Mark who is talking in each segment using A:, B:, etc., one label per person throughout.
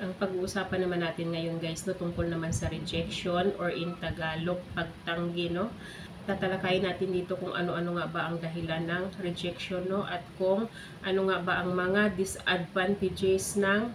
A: Ang pag-uusapan naman natin ngayon guys, no, tungkol naman sa rejection or in Tagalog, pagtanggi, no. Tatalakayin natin dito kung ano-ano nga ba ang dahilan ng rejection, no, at kung ano nga ba ang mga disadvantages ng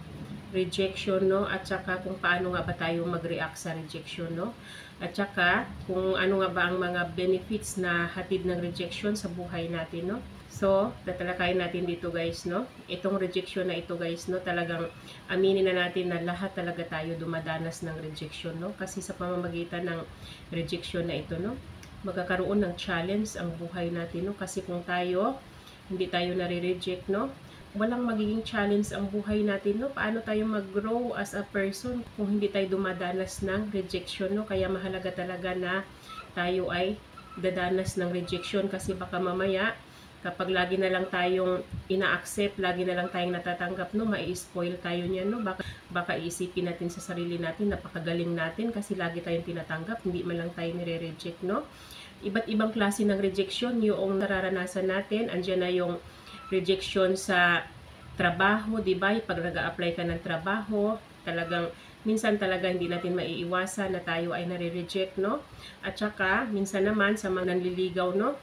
A: rejection, no, at saka kung paano nga ba tayo mag-react sa rejection, no, at saka kung ano nga ba ang mga benefits na hatid ng rejection sa buhay natin, no. So, tatalakayin natin dito guys, no. Itong rejection na ito guys, no, talagang aminin na natin na lahat talaga tayo dumadanas ng rejection, no. Kasi sa pamamagitan ng rejection na ito, no, magkakaroon ng challenge ang buhay natin, no. Kasi kung hindi tayo nare-reject, no, walang magiging challenge ang buhay natin, no. Paano tayo mag-grow as a person kung hindi tayo dumadanas ng rejection, no. Kaya mahalaga talaga na tayo ay dadanas ng rejection kasi baka mamaya kapag lagi na lang tayong ina-accept, lagi na lang tayong natatanggap, no, mai-spoil tayo niyan, no. Baka iisipin natin sa sarili natin, napakagaling natin kasi lagi tayong tinatanggap, hindi man lang tayo nire-reject, no. Iba't ibang klase ng rejection yung nararanasan natin. Andiyan na yung rejection sa trabaho, di ba? Pag nag-a-apply ka ng trabaho, talagang minsan talaga hindi natin maiiwasan na tayo ay nare-reject, no. At saka minsan naman sa mga nanliligaw, no,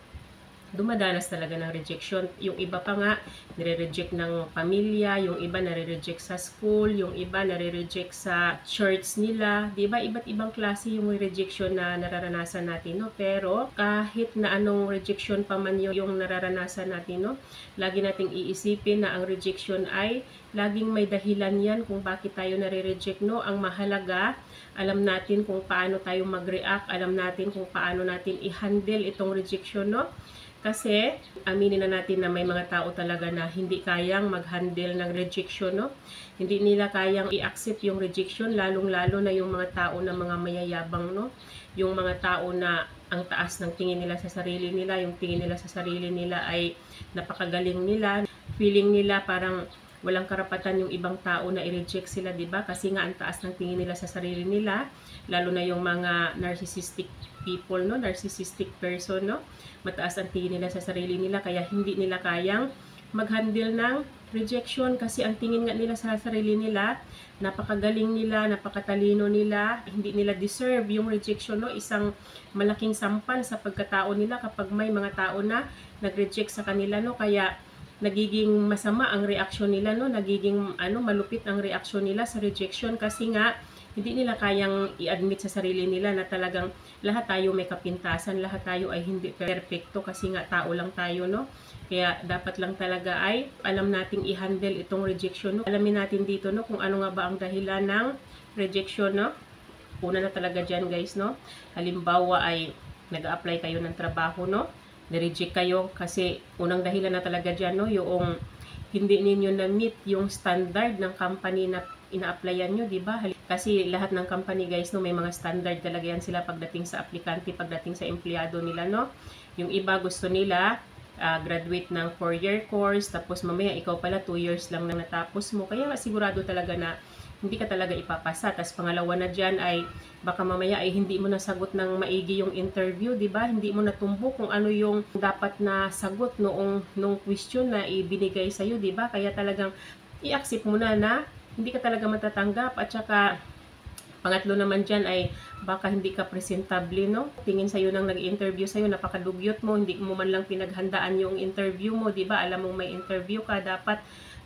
A: dumadanas talaga ng rejection. Yung iba pa nga, nire-reject ng pamilya, yung iba nare-reject sa school, yung iba nare-reject sa church nila. Diba? Iba't ibang klase yung rejection na nararanasan natin, no? Pero kahit na anong rejection pa man yung nararanasan natin, no, lagi nating iisipin na ang rejection ay laging may dahilan yan kung bakit tayo nare-reject, no? Ang mahalaga, alam natin kung paano tayo mag-react, alam natin kung paano natin i-handle itong rejection, no? Kasi, aminin na natin na may mga tao talaga na hindi kayang mag-handle ng rejection, no? Hindi nila kayang i-accept yung rejection, lalong-lalo na yung mga tao na mga mayayabang, no? Yung mga tao na ang taas ng tingin nila sa sarili nila, yung tingin nila sa sarili nila ay napakagaling nila. Feeling nila parang walang karapatan yung ibang tao na i-reject sila, di ba? Kasi nga ang taas ng tingin nila sa sarili nila, lalo na yung mga narcissistic people, no? Narcissistic person, no? Mataas ang tingin nila sa sarili nila, kaya hindi nila kayang mag-handle ng rejection kasi ang tingin nga nila sa sarili nila, napakagaling nila, napakatalino nila, hindi nila deserve yung rejection, no? Isang malaking sampal sa pagkatao nila kapag may mga tao na nag-reject sa kanila, no? Kaya nagiging masama ang reaksyon nila, no? Nagiging malupit ang reaksyon nila sa rejection kasi nga hindi nila kayang i-admit sa sarili nila na talagang lahat tayo may kapintasan, lahat tayo ay hindi perfecto kasi nga tao lang tayo, no? Kaya dapat lang talaga ay alam nating i-handle itong rejection, no? Alamin natin dito, no, kung ano nga ba ang dahilan ng rejection, no? Una na talaga dyan guys, no? Halimbawa ay nag-a-apply kayo ng trabaho, no? Na-reject kayo kasi unang dahilan na talaga dyan, no? Yung hindi ninyo na-meet yung standard ng company na ina-applyan nyo, di ba? Kasi lahat ng company guys, no, may mga standard talaga yan sila pagdating sa aplikante, pagdating sa empleyado nila, no? Yung iba gusto nila graduate ng 4-year course, tapos mamaya ikaw pala 2 years lang na natapos mo. Kaya sigurado talaga na hindi ka talaga ipapasa. Tapos pangalawa na dyan ay baka mamaya ay hindi mo nasagot ng maigi yung interview, di ba? Hindi mo natumbok kung ano yung dapat na sagot nung question na ibinigay sa'yo, di ba? Kaya talagang i-accept mo na hindi ka talaga matatanggap. At saka pangatlo naman dyan ay baka hindi ka presentable, no? Tingin sa'yo nang nag-interview sa'yo, napakadugyot mo, hindi mo man lang pinaghandaan yung interview mo, di ba? Alam mong may interview ka, dapat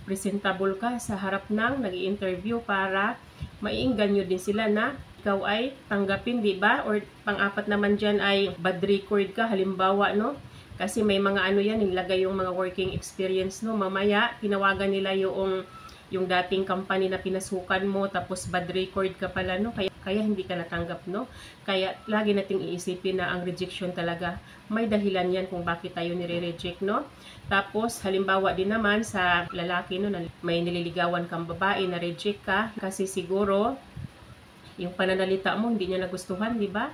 A: presentable ka sa harap ng nag-i-interview para maiingganyo din sila na ikaw ay tanggapin, di ba? Or pang-apat naman dyan ay bad record ka, halimbawa, no? Kasi may mga yan, nilagay yung mga working experience, no? Mamaya, tinawagan nila yung dating company na pinasukan mo, tapos bad record ka pala, no? Kaya hindi ka natanggap, no? Kaya lagi nating iisipin na ang rejection talaga, may dahilan yan kung bakit tayo nire-reject, no? Tapos, halimbawa din naman sa lalaki, no, na may nililigawan kang babae, na-reject ka, kasi siguro, yung pananalita mo, hindi niya nagustuhan, di ba?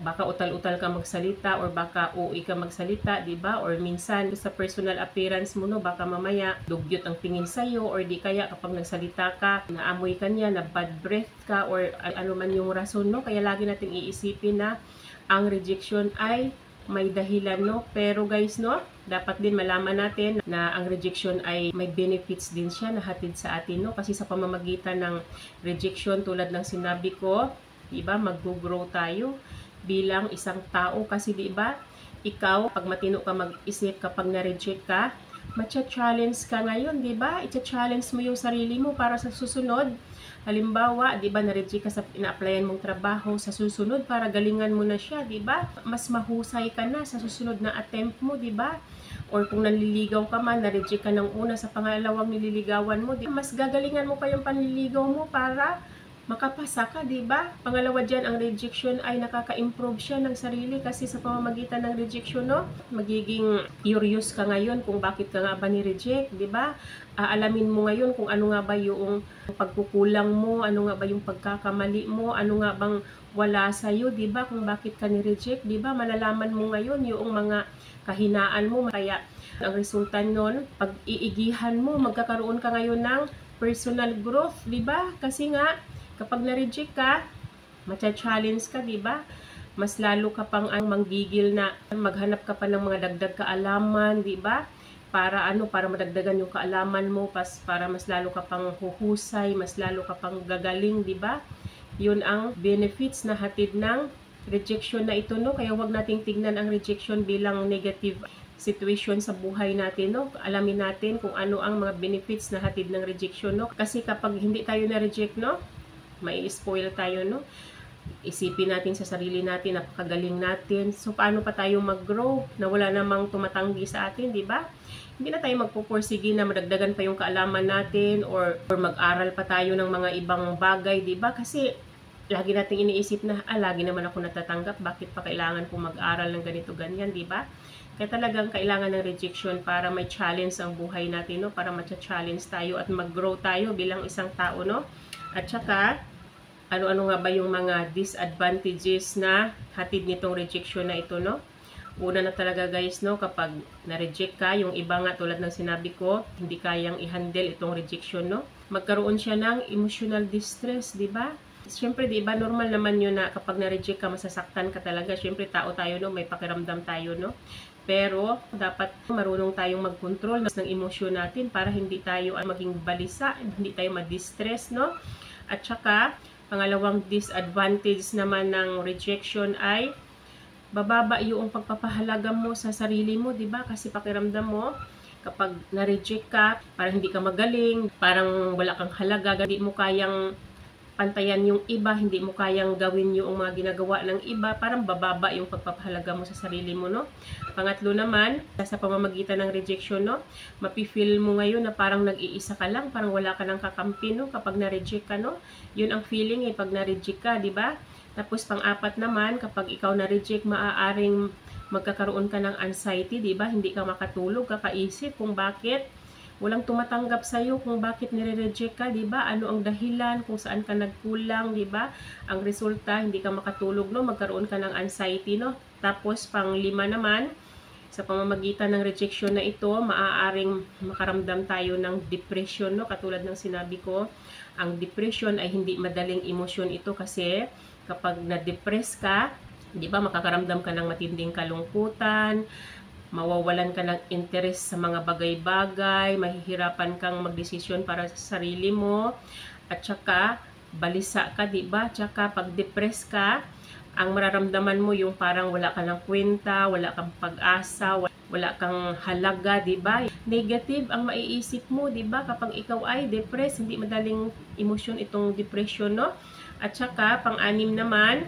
A: Baka utal-utal ka magsalita or baka uwi ka magsalita, di ba? Or minsan sa personal appearance mo, no, baka mamaya dugyot ang tingin sa iyo, or di kaya kapag nagsalita ka, naamoy ka niya, na bad breath ka, or ano man yung rason, no? Kaya lagi nating iisipin na ang rejection ay may dahilan, no? Pero guys, no, dapat din malaman natin na ang rejection ay may benefits din siya na hatid sa atin, no? Kasi sa pamamagitan ng rejection, tulad ng sinabi ko, diba, mag-grow tayo bilang isang tao. Kasi diba, ikaw, pag matino ka mag-isip kapag na-reject ka, matcha-challenge ka ngayon, diba? Itcha-challenge mo yung sarili mo para sa susunod. Halimbawa, 'di ba, na-reject ka sa ina-applyan mong trabaho, sa susunod para galingan mo na siya, 'di ba? Mas mahusay ka na sa susunod na attempt mo, 'di ba? Or kung nanliligaw ka man, na-reject ka ng una, sa pangalawang nililigawan mo, 'di ba? Mas gagalingan mo pa yung panliligaw mo para makapasa ka, 'di ba? Pangalawa diyan, ang rejection ay nakaka-improve siya ng sarili kasi sa pamamagitan ng rejection, no, magiging curious ka ngayon kung bakit ka nga ba ni-reject, 'di ba? Aalamin mo ngayon kung ano nga ba yung pagkukulang mo, ano nga ba yung pagkakamali mo, ano nga bang wala sa iyo, 'di ba? Kung bakit ka ni-reject, 'di ba? Malalaman mo ngayon yung mga kahinaan mo. Kaya ang resulta nun, pag iigihan mo, magkakaroon ka ngayon ng personal growth, 'di ba? Kasi nga kapag na-reject ka, matcha-challenge ka, di ba? Mas lalo ka pang ang manggigil na maghanap ka pa ng mga dagdag kaalaman, di ba? Para para madagdagan yung kaalaman mo, para mas lalo ka pang huhusay, mas lalo ka pang gagaling, di ba? Yun ang benefits na hatid ng rejection na ito, no? Kaya wag nating tignan ang rejection bilang negative situation sa buhay natin, no? Alamin natin kung ano ang mga benefits na hatid ng rejection, no? Kasi kapag hindi tayo na-reject, no, may spoil tayo, no? Isipin natin sa sarili natin, napakagaling natin. So, paano pa tayo mag-grow na wala namang tumatanggi sa atin, di ba? Hindi na tayo magpupursige na madagdagan pa yung kaalaman natin or mag-aral pa tayo ng mga ibang bagay, di ba? Kasi lagi nating iniisip na, lagi naman ako natatanggap, bakit pa kailangan kong mag-aral ng ganito, ganyan, di ba? Kaya talagang kailangan ng rejection para may challenge ang buhay natin, no? Para matcha-challenge tayo at mag-grow tayo bilang isang tao, no? At saka, ano-ano nga ba yung mga disadvantages na hatid nitong rejection na ito, no? Una na talaga guys, no, kapag na-reject ka, yung iba nga tulad ng sinabi ko, hindi kayang i-handle itong rejection, no? Magkaroon siya ng emotional distress, di ba? Siyempre, di ba, normal naman yun na kapag na-reject ka, masasaktan ka talaga. Siyempre, tao tayo, no? May pakiramdam tayo, no? Pero, dapat marunong tayong mag-control ng emosyon natin para hindi tayo maging balisa, hindi tayo ma-distress, no? At saka, pangalawang disadvantage naman ng rejection ay bababa yung pagpapahalaga mo sa sarili mo, 'di ba? Kasi pakiramdam mo kapag na-reject ka, parang hindi ka magaling, parang wala kang halaga, hindi mo kayang pantayan yung iba, hindi mo kayang gawin yung mga ginagawa ng iba, parang bababa yung pagpapahalaga mo sa sarili mo, no? Pangatlo naman, sa pamamagitan ng rejection, no, mapi-feel mo ngayon na parang nag-iisa ka lang, parang wala ka ng kakampi, no, kapag na-reject ka, no? Yun ang feeling pag na-reject ka, di ba? Tapos pang-apat naman, kapag ikaw na-reject, maaaring magkakaroon ka ng anxiety, di ba? Hindi ka makatulog, kakaisip kung bakit walang tumatanggap sa iyo, kung bakit nire-reject ka, 'di ba? Ano ang dahilan, kung saan ka nagkulang, 'di ba? Ang resulta, hindi ka makatulog, no? Magkaroon ka ng anxiety, no? Tapos pang-lima naman, sa pamamagitan ng rejection na ito, maaaring makaramdam tayo ng depression, no? Katulad ng sinabi ko, ang depression ay hindi madaling emosyon ito kasi kapag na-depress ka, 'di ba, makakaramdam ka ng matinding kalungkutan, mawawalan ka ng interest sa mga bagay-bagay, mahihirapan kang magdesisyon para sa sarili mo, at saka balisa ka, di ba? Tsaka pag depress ka, ang mararamdaman mo yung parang wala ka ng kwenta, wala kang pag-asa, wala kang halaga, di ba? Negative ang maiisip mo, di ba? Kapag ikaw ay depressed, hindi madaling emosyon itong depression, no? At saka pang-anim naman,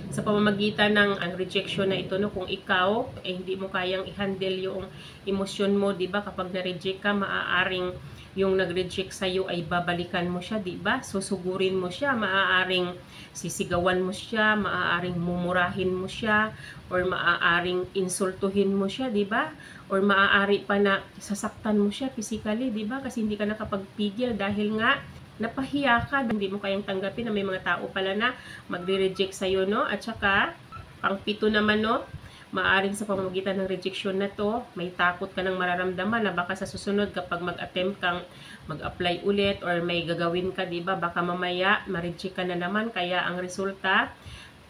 A: sa pamamagitan ng ang rejection na ito, no, kung ikaw hindi mo kayang i-handle yung emosyon mo, 'di ba? Kapag na-reject ka, maaaring yung nag-reject sa iyo ay babalikan mo siya, 'di ba? Susugurin mo siya, maaaring sisigawan mo siya, maaaring mumurahin mo siya, or maaaring insultuhin mo siya, 'di ba? Or maaari pa na sasaktan mo siya physically, 'di ba? Kasi hindi ka nakapagpigil dahil nga napahiya ka, hindi mo kayang tanggapin na may mga tao pala na magre-reject sa'yo, no? At saka, pang-pito naman, no? Maaring sa pamamagitan ng rejection na to, may takot ka ng mararamdaman na baka sa susunod kapag mag-attempt kang mag-apply ulit or may gagawin ka, di ba? Baka mamaya, ma-reject ka na naman. Kaya ang resulta,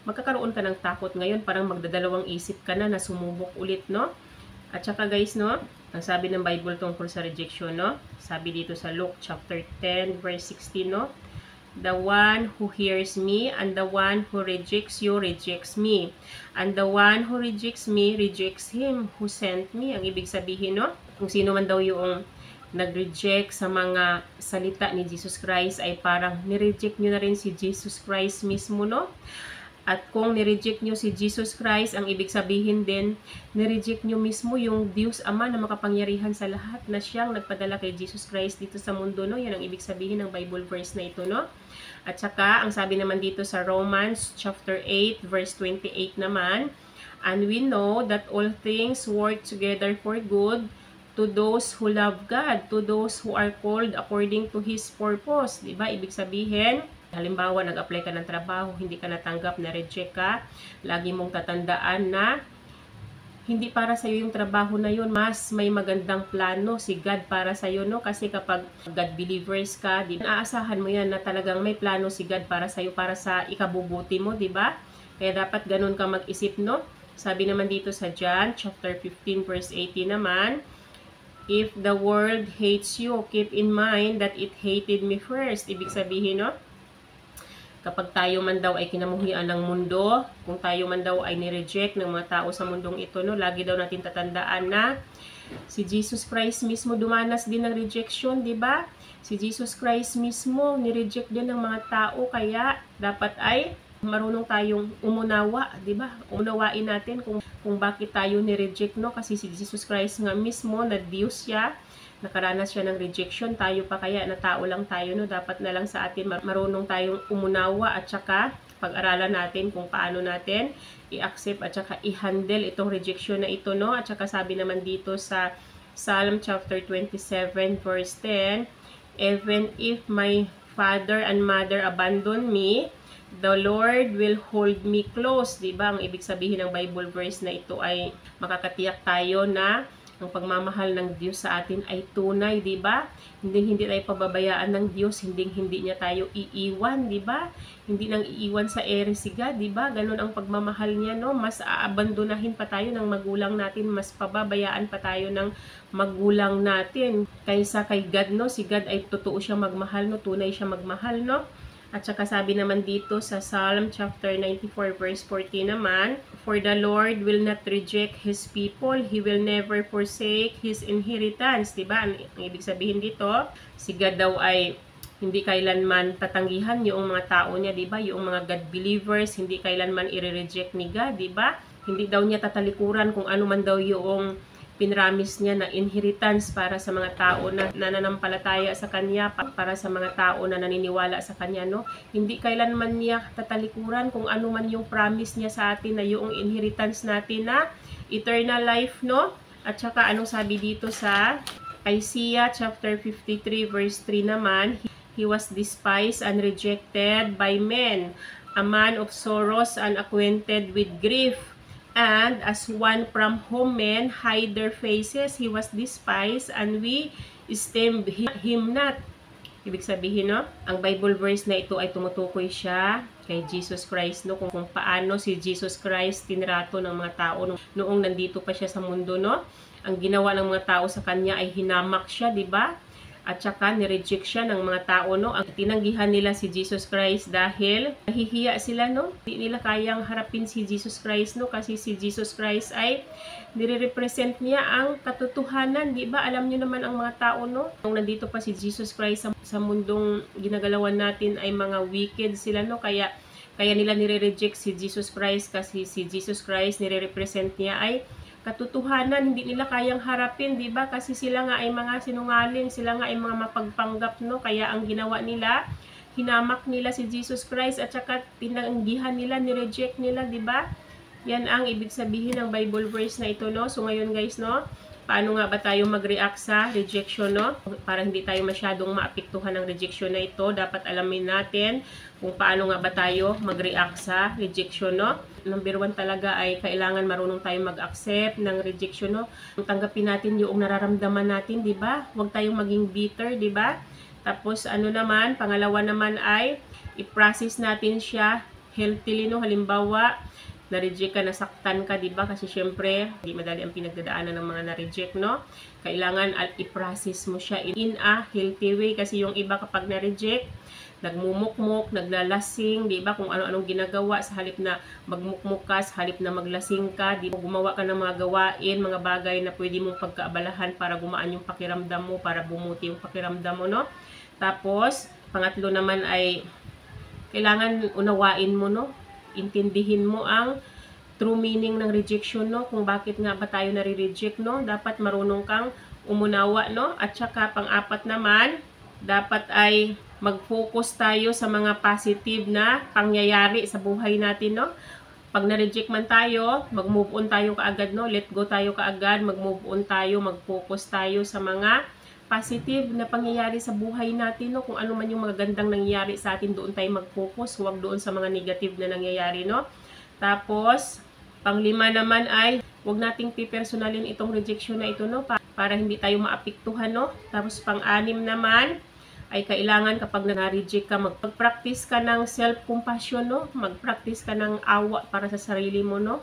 A: magkakaroon ka ng takot ngayon, parang magdadalawang isip ka na sumubok ulit, no? At saka guys, no, ang sabi ng Bible tungkol sa rejection, no? Sabi dito sa Luke chapter 10 verse 16, no? The one who hears me and the one who rejects you rejects me. And the one who rejects me rejects him who sent me. Ang ibig sabihin, no? Kung sino man daw yung nag-reject sa mga salita ni Jesus Christ ay parang nireject nyo na rin si Jesus Christ mismo, no? At kung nireject nyo si Jesus Christ, ang ibig sabihin din, nireject nyo mismo yung Diyos Ama na makapangyarihan sa lahat na siyang nagpadala kay Jesus Christ dito sa mundo, no? Yan ang ibig sabihin ng Bible verse na ito, no? At saka, ang sabi naman dito sa Romans chapter 8 verse 28 naman, and we know that all things work together for good to those who love God, to those who are called according to His purpose. Diba? Ibig sabihin, halimbawa, nag-apply ka ng trabaho, hindi ka natanggap, na-reject ka, lagi mong tatandaan na hindi para sa iyo yung trabaho na yun, mas may magandang plano si God para sa iyo, no? Kasi kapag God believers ka, aasahan mo yan na talagang may plano si God para sa iyo, para sa ikabubuti mo, di ba? Kaya dapat ganun ka mag-isip, no? Sabi naman dito sa John chapter 15 verse 18 naman, if the world hates you, keep in mind that it hated me first. Ibig sabihin, no? Kapag tayo man daw ay kinamuhian ng mundo, kung tayo man daw ay nireject ng mga tao sa mundong ito, no, lagi daw natin tatandaan na si Jesus Christ mismo dumanas din ng rejection, di ba? Si Jesus Christ mismo nireject din ng mga tao, kaya dapat ay marunong tayong umunawa, di ba? Unawain natin kung bakit tayo nireject, no? Kasi si Jesus Christ nga mismo na Diyos siya, nakaranas siya ng rejection, tayo pa kaya na tao lang tayo, no? Dapat na lang sa atin marunong tayong umunawa at saka pag-aralan natin kung paano natin i-accept at saka i-handle itong rejection na ito, no? At saka sabi naman dito sa Psalm chapter 27 verse 10, even if my father and mother abandon me, the Lord will hold me close. Diba? Ang ibig sabihin ng Bible verse na ito ay makakatiyak tayo na ang pagmamahal ng Diyos sa atin ay tunay, di ba? Hindi tayo pababayaan ng Diyos, hindi niya tayo iiwan, di ba? Hindi nang iiwan sa ere si God, di ba? Ganun ang pagmamahal niya, no? Mas aabandonahin pa tayo ng magulang natin, mas pababayaan pa tayo ng magulang natin kaysa kay God, no? Si God ay totoo siyang magmahal, no? Tunay siyang magmahal, no? At saka sabi naman dito sa Psalm chapter 94 verse 14 naman, for the Lord will not reject His people, He will never forsake His inheritance. Diba? Ang ibig sabihin dito, si God daw ay hindi kailanman tatanggihan yung mga tao niya, diba? Yung mga God believers, hindi kailanman i-reject ni God, diba? Hindi daw niya tatalikuran kung ano man daw yung pinramis niya na inheritance para sa mga tao na nananampalataya sa Kanya, para sa mga tao na naniniwala sa Kanya, no? Hindi kailanman niya tatalikuran kung ano man yung promise niya sa atin na yung inheritance natin na eternal life, no? At saka anong sabi dito sa Isaiah chapter 53 verse 3 naman, He was despised and rejected by men, a man of sorrows and acquainted with grief. And as one from whom men hide their faces, He was despised, and we esteemed Him not. Ibig sabihin, no? Ang Bible verse na ito ay tumutukoy siya kay Jesus Christ, no? Kung paano si Jesus Christ tinrato ng mga tao noong nandito pa siya sa mundo, no? Ang ginawa ng mga tao sa Kanya ay hinamak siya, di ba? At saka nireject siya ng mga tao, no? Ang tinanggihan nila si Jesus Christ dahil nahihiya sila, no? Hindi nila kayang harapin si Jesus Christ, no? Kasi si Jesus Christ ay nire-represent niya ang katotohanan, di ba? Alam niyo naman ang mga tao, no? Nung nandito pa si Jesus Christ sa mundong ginagalawan natin ay mga wicked sila, no? Kaya nila nire-reject si Jesus Christ kasi si Jesus Christ nire-represent niya ay katotohanan, hindi nila kayang harapin, di ba? Kasi sila nga ay mga sinungaling, sila nga ay mga mapagpanggap, no? Kaya ang ginawa nila, hinamak nila si Jesus Christ at saka tinanggihan nila, nireject nila, di ba? Yan ang ibig sabihin ng Bible verse na ito, no? So ngayon guys, no? Paano nga ba tayo mag-react sa rejection, no? Para hindi tayo masyadong maapektuhan ng rejection na ito, dapat alamin natin kung paano nga ba tayo mag-react sa rejection, no? Number 1 talaga ay kailangan marunong tayo mag-accept ng rejection, no? Tanggapin natin yung nararamdaman natin, di ba? Huwag tayong maging bitter, di ba? Tapos ano naman, pangalawa naman ay i-process natin siya healthily, no? Halimbawa, na-reject ka, nasaktan ka, di ba? Kasi syempre, hindi madali ang pinagdadaanan ng mga na-reject, no? Kailangan i-process mo siya in a healthy way. Kasi yung iba kapag na-reject, nagmumukmuk, naglalasing, di ba? Kung ano-anong ginagawa sa halip na magmukmuk ka, sa halip na maglasing ka, di ba? Gumawa ka ng mga gawain, mga bagay na pwede mong pagkaabalahan para gumaan yung pakiramdam mo, para bumuti yung pakiramdam mo, no? Tapos, pangatlo naman ay kailangan unawain mo, no? Intindihin mo ang true meaning ng rejection, no? Kung bakit nga ba tayo nare-reject, no? Dapat marunong kang umunawa, no? At saka pang-apat naman, dapat ay mag-focus tayo sa mga positive na pangyayari sa buhay natin, no? Pag na-reject man tayo, mag-move on tayo kaagad, no? Let go tayo kaagad, mag-move on tayo, mag-focus tayo sa mga positive na pangyayari sa buhay natin, no? Kung ano man yung magagandang nangyayari sa atin, doon tayo mag-focus, huwag doon sa mga negative na nangyayari, no? Tapos, panglima naman ay, huwag nating pipersonalin itong rejection na ito, no? Para hindi tayo maapektuhan, no? Tapos, pang-anim naman, ay kailangan kapag na-reject ka, mag-practice ka ng self-compassion, no? Mag-practice ka ng awa para sa sarili mo, no?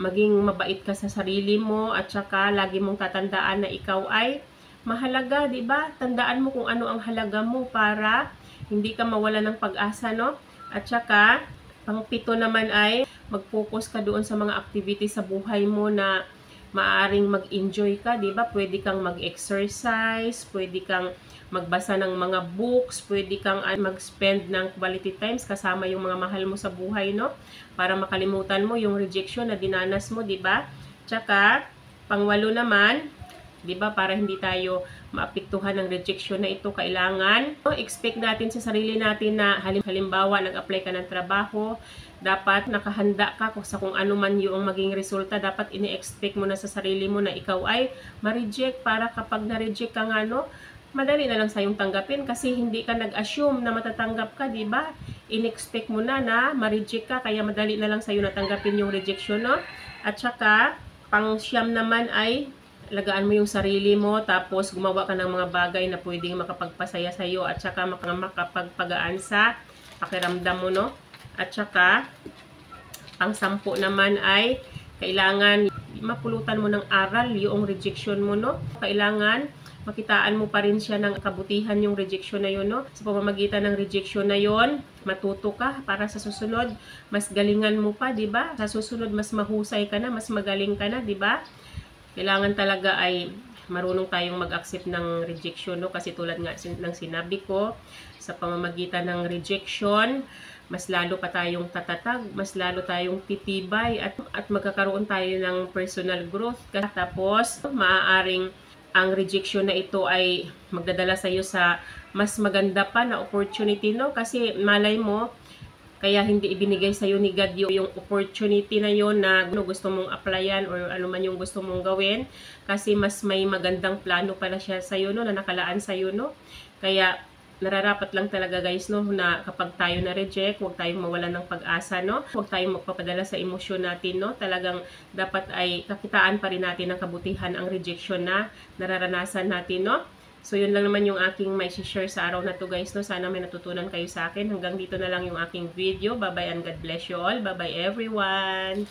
A: Maging mabait ka sa sarili mo, at saka lagi mong tatandaan na ikaw ay mahalaga, di ba? Tandaan mo kung ano ang halaga mo para hindi ka mawala ng pag-asa, no? At saka, pang-pito naman ay mag-focus ka doon sa mga activity sa buhay mo na maaaring mag-enjoy ka, di ba? Pwede kang mag-exercise, pwede kang magbasa ng mga books, pwede kang mag-spend ng quality times kasama yung mga mahal mo sa buhay, no? Para makalimutan mo yung rejection na dinanas mo, di ba? Tsaka, pang-walo naman, di ba, para hindi tayo maapektuhan ng rejection na ito, kailangan expect natin sa sarili natin na halimbawa nag-apply ka ng trabaho, dapat nakahanda ka sa kung ano man yung maging resulta. Dapat ini-expect mo na sa sarili mo na ikaw ay ma-reject, para kapag na-reject ka nga, no, madali na lang sayong tanggapin kasi hindi ka nag-assume na matatanggap ka, di ba? In-expect mo na ma-reject ka, kaya madali na lang sayo natanggapin yung rejection, no? At saka, pang-siyam naman ay alagaan mo yung sarili mo, tapos gumawa ka ng mga bagay na pwedeng makapagpasaya sa iyo at saka makapagpagaan sa pakiramdam mo, no? At saka, pang-sampu naman ay kailangan mapulutan mo ng aral yung rejection mo, no? Kailangan makitaan mo pa rin siya ng kabutihan yung rejection na yun, no? Sa pamamagitan ng rejection na yun, matuto ka para sa susunod, mas galingan mo pa, di ba? Sa susunod, mas mahusay ka na, mas magaling ka na, di ba? Kailangan talaga ay marunong tayong mag-accept ng rejection, no? Kasi tulad nga ng sinabi ko, sa pamamagitan ng rejection, mas lalo pa tayong tatatag, mas lalo tayong titibay, at magkakaroon tayo ng personal growth. Tapos, maaaring ang rejection na ito ay magdadala sa iyo sa mas maganda pa na opportunity, no? Kasi malay mo, kaya hindi ibinigay sa iyo ni God yung opportunity na yon na gusto mong applyan or ano man yung gusto mong gawin, kasi mas may magandang plano pala siya sa iyo, no, na nakalaan sa iyo, no? Kaya nararapat lang talaga, guys, no, na kapag tayo na-reject, huwag tayong mawalan ng pag-asa, no? Huwag tayong magpapadala sa emosyon natin, no? Talagang dapat ay kakitaan pa rin natin ng kabutihan ang rejection na nararanasan natin, no? So, yun lang naman yung aking may share sa araw na to, guys, no? Sana may natutunan kayo sa akin. Hanggang dito na lang yung aking video. Bye-bye and God bless you all. Bye-bye, everyone!